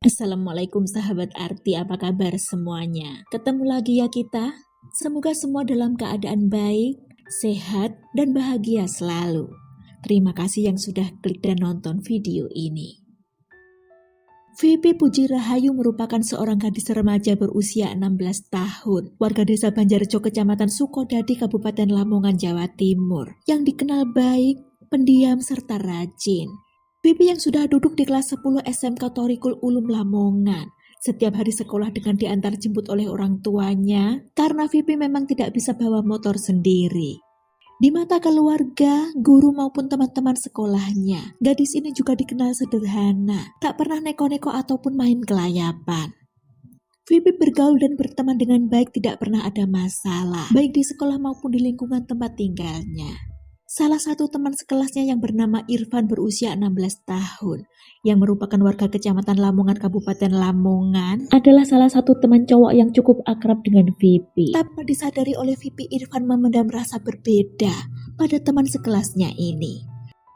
Assalamualaikum sahabat arti, apa kabar semuanya? Ketemu lagi ya kita. Semoga semua dalam keadaan baik, sehat, dan bahagia selalu. Terima kasih yang sudah klik dan nonton video ini. VP Puji Rahayu merupakan seorang gadis remaja berusia 16 tahun, warga desa Banjarjo, Kecamatan Sukodadi, Kabupaten Lamongan, Jawa Timur, yang dikenal baik, pendiam, serta rajin. Vivi yang sudah duduk di kelas 10 SMK Thoriqul Ulum Lamongan, setiap hari sekolah dengan diantar jemput oleh orang tuanya, karena Vivi memang tidak bisa bawa motor sendiri. Di mata keluarga, guru maupun teman-teman sekolahnya, gadis ini juga dikenal sederhana, tak pernah neko-neko ataupun main kelayapan. Vivi bergaul dan berteman dengan baik, tidak pernah ada masalah, baik di sekolah maupun di lingkungan tempat tinggalnya. Salah satu teman sekelasnya yang bernama Irfan berusia 16 tahun, yang merupakan warga Kecamatan Lamongan, Kabupaten Lamongan, adalah salah satu teman cowok yang cukup akrab dengan Vivi. Tanpa disadari oleh Vivi, Irfan memendam rasa berbeda pada teman sekelasnya ini.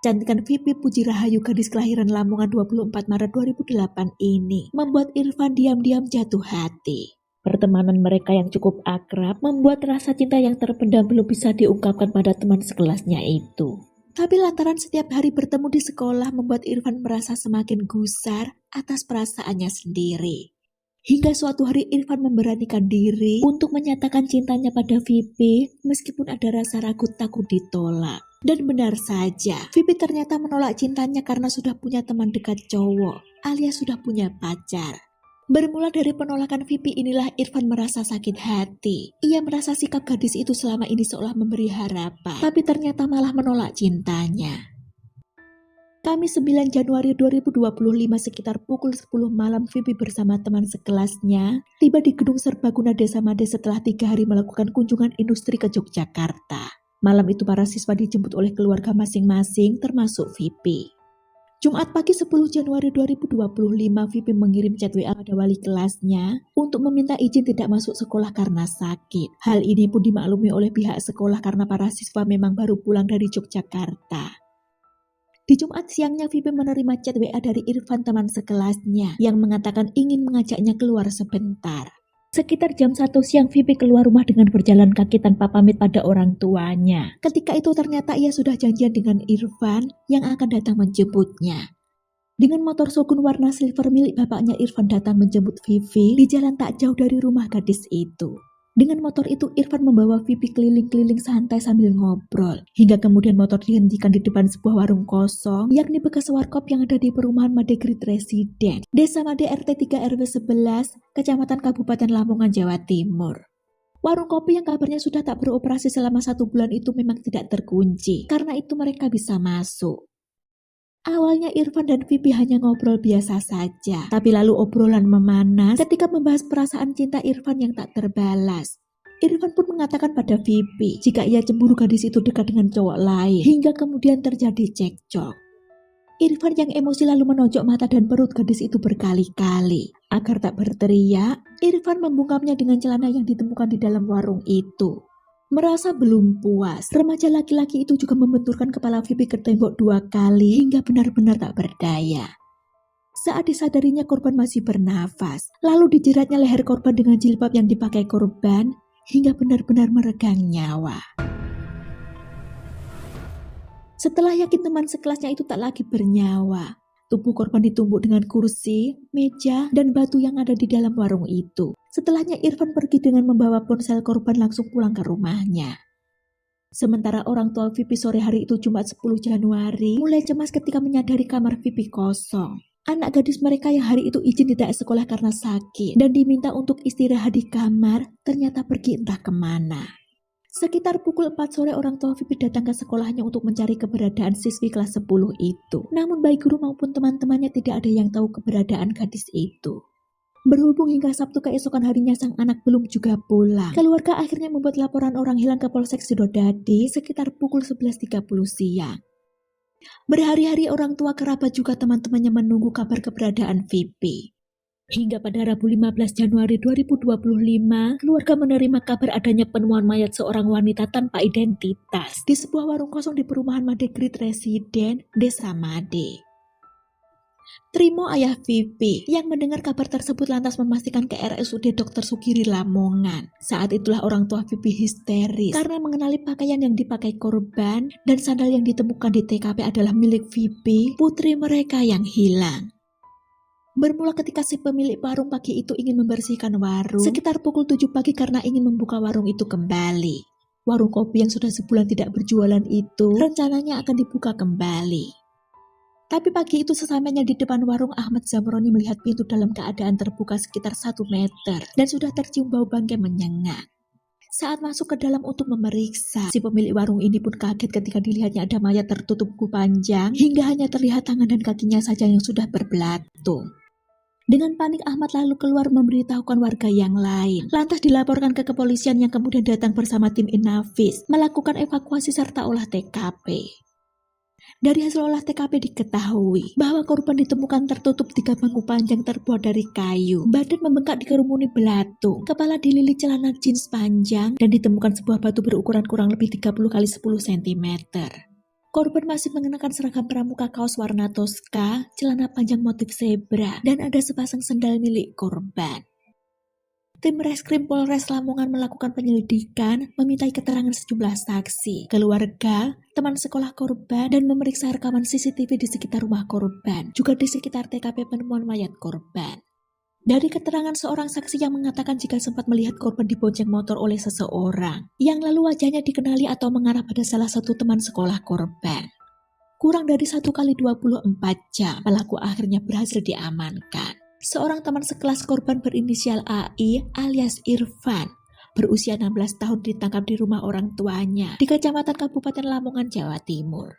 Cantikan Vivi Puji Rahayu, gadis kelahiran Lamongan 24 Maret 2008 ini, membuat Irfan diam-diam jatuh hati. Pertemanan mereka yang cukup akrab membuat rasa cinta yang terpendam belum bisa diungkapkan pada teman sekelasnya itu. Tapi lantaran setiap hari bertemu di sekolah membuat Irfan merasa semakin gusar atas perasaannya sendiri. Hingga suatu hari Irfan memberanikan diri untuk menyatakan cintanya pada Vivi meskipun ada rasa ragu takut ditolak. Dan benar saja, Vivi ternyata menolak cintanya karena sudah punya teman dekat cowok, alias sudah punya pacar. Bermula dari penolakan Vivi inilah Irfan merasa sakit hati. Ia merasa sikap gadis itu selama ini seolah memberi harapan, tapi ternyata malah menolak cintanya. Kamis 9 Januari 2025 sekitar pukul 10 malam, Vivi bersama teman sekelasnya tiba di Gedung Serbaguna Desa Made setelah 3 hari melakukan kunjungan industri ke Yogyakarta. Malam itu para siswa dijemput oleh keluarga masing-masing termasuk Vivi. Jumat pagi 10 Januari 2025, Vivi mengirim chat WA pada wali kelasnya untuk meminta izin tidak masuk sekolah karena sakit. Hal ini pun dimaklumi oleh pihak sekolah karena para siswa memang baru pulang dari Yogyakarta. Di Jumat siangnya, Vivi menerima chat WA dari Irfan, teman sekelasnya, yang mengatakan ingin mengajaknya keluar sebentar. Sekitar jam 1 siang, Vivi keluar rumah dengan berjalan kaki tanpa pamit pada orang tuanya. Ketika itu ternyata ia sudah janjian dengan Irfan yang akan datang menjemputnya. Dengan motor Shogun warna silver milik bapaknya, Irfan datang menjemput Vivi di jalan tak jauh dari rumah gadis itu. Dengan motor itu, Irfan membawa Vivi keliling-keliling santai sambil ngobrol. Hingga kemudian motor dihentikan di depan sebuah warung kosong, yakni bekas warkop yang ada di perumahan Made Great Resident, Desa Made RT 3 RW 11, Kecamatan Kabupaten Lamongan, Jawa Timur. Warung kopi yang kabarnya sudah tak beroperasi selama 1 bulan itu memang tidak terkunci, karena itu mereka bisa masuk. Awalnya Irfan dan Vivi hanya ngobrol biasa saja, tapi lalu obrolan memanas ketika membahas perasaan cinta Irfan yang tak terbalas. Irfan pun mengatakan pada Vivi jika ia cemburu gadis itu dekat dengan cowok lain, hingga kemudian terjadi cekcok. Irfan yang emosi lalu menojok mata dan perut gadis itu berkali-kali. Agar tak berteriak, Irfan membungkamnya dengan celana yang ditemukan di dalam warung itu. Merasa belum puas, remaja laki-laki itu juga membenturkan kepala Vivi ke tembok 2 kali hingga benar-benar tak berdaya. Saat disadarinya korban masih bernafas, lalu dijeratnya leher korban dengan jilbab yang dipakai korban hingga benar-benar meregang nyawa. Setelah yakin teman sekelasnya itu tak lagi bernyawa, tubuh korban ditumbuk dengan kursi, meja, dan batu yang ada di dalam warung itu. Setelahnya Irfan pergi dengan membawa ponsel korban langsung pulang ke rumahnya. Sementara orang tua Vivi sore hari itu Jumat 10 Januari mulai cemas ketika menyadari kamar Vivi kosong. Anak gadis mereka yang hari itu izin tidak sekolah karena sakit dan diminta untuk istirahat di kamar ternyata pergi entah kemana. Sekitar pukul 4 sore orang tua Vivi datang ke sekolahnya untuk mencari keberadaan siswi kelas 10 itu. Namun baik guru maupun teman-temannya tidak ada yang tahu keberadaan gadis itu. Berhubung hingga Sabtu keesokan harinya sang anak belum juga pulang, keluarga akhirnya membuat laporan orang hilang ke Polsek Sidodadi sekitar pukul 11.30 siang. Berhari-hari orang tua, kerabat juga teman-temannya menunggu kabar keberadaan Vivi. Hingga pada Rabu 15 Januari 2025, keluarga menerima kabar adanya penemuan mayat seorang wanita tanpa identitas di sebuah warung kosong di perumahan Made Great Resident, Desa Made. Trimo ayah Vivi yang mendengar kabar tersebut lantas memastikan ke RSUD Dr. Sugiri Lamongan. Saat itulah orang tua Vivi histeris karena mengenali pakaian yang dipakai korban dan sandal yang ditemukan di TKP adalah milik Vivi, putri mereka yang hilang. Bermula ketika si pemilik warung pagi itu ingin membersihkan warung sekitar pukul 7 pagi karena ingin membuka warung itu kembali. Warung kopi yang sudah sebulan tidak berjualan itu rencananya akan dibuka kembali. Tapi pagi itu sesampainya di depan warung, Ahmad Zamroni melihat pintu dalam keadaan terbuka sekitar 1 meter dan sudah tercium bau bangkai menyengat. Saat masuk ke dalam untuk memeriksa, si pemilik warung ini pun kaget ketika dilihatnya ada mayat tertutup kuku panjang hingga hanya terlihat tangan dan kakinya saja yang sudah berbelatung. Dengan panik Ahmad lalu keluar memberitahukan warga yang lain. Lantas dilaporkan ke kepolisian yang kemudian datang bersama tim Inafis melakukan evakuasi serta olah TKP. Dari hasil olah TKP diketahui bahwa korban ditemukan tertutup 3 bangku panjang terbuat dari kayu, badan membengkak dikerumuni belatung, kepala dililit celana jeans panjang, dan ditemukan sebuah batu berukuran kurang lebih 30 x 10 cm. Korban masih mengenakan seragam pramuka kaos warna toska, celana panjang motif zebra, dan ada sepasang sendal milik korban. Tim Reskrim Polres Lamongan melakukan penyelidikan, memintai keterangan sejumlah saksi, keluarga, teman sekolah korban, dan memeriksa rekaman CCTV di sekitar rumah korban, juga di sekitar TKP penemuan mayat korban. Dari keterangan seorang saksi yang mengatakan jika sempat melihat korban dibonceng motor oleh seseorang, yang lalu wajahnya dikenali atau mengarah pada salah satu teman sekolah korban. Kurang dari 1 kali 24 jam, pelaku akhirnya berhasil diamankan. Seorang teman sekelas korban berinisial AI alias Irfan, berusia 16 tahun ditangkap di rumah orang tuanya di Kecamatan Kabupaten Lamongan, Jawa Timur.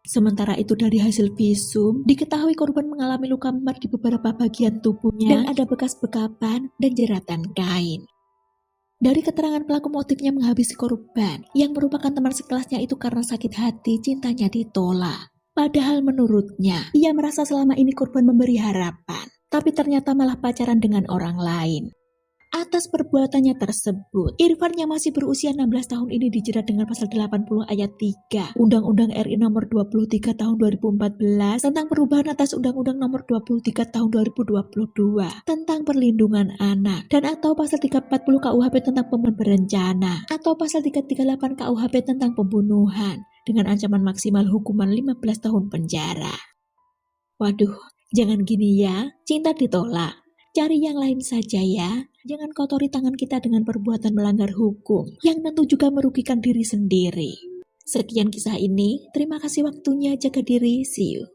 Sementara itu dari hasil visum, diketahui korban mengalami luka memar di beberapa bagian tubuhnya dan ada bekas bekapan dan jeratan kain. Dari keterangan pelaku motifnya menghabisi korban, yang merupakan teman sekelasnya itu karena sakit hati cintanya ditolak. Padahal menurutnya, ia merasa selama ini korban memberi harapan, tapi ternyata malah pacaran dengan orang lain. Atas perbuatannya tersebut, Irfan yang masih berusia 16 tahun ini dijerat dengan pasal 80 ayat 3 Undang-Undang RI nomor 23 tahun 2014 tentang perubahan atas Undang-Undang nomor 23 tahun 2022 tentang perlindungan anak, dan atau pasal 340 KUHP tentang pembunuhan berencana, atau pasal 338 KUHP tentang pembunuhan dengan ancaman maksimal hukuman 15 tahun penjara. Waduh, jangan gini ya, cinta ditolak. Cari yang lain saja ya. Jangan kotori tangan kita dengan perbuatan melanggar hukum yang tentu juga merugikan diri sendiri. Sekian kisah ini, terima kasih waktunya, jaga diri, see you.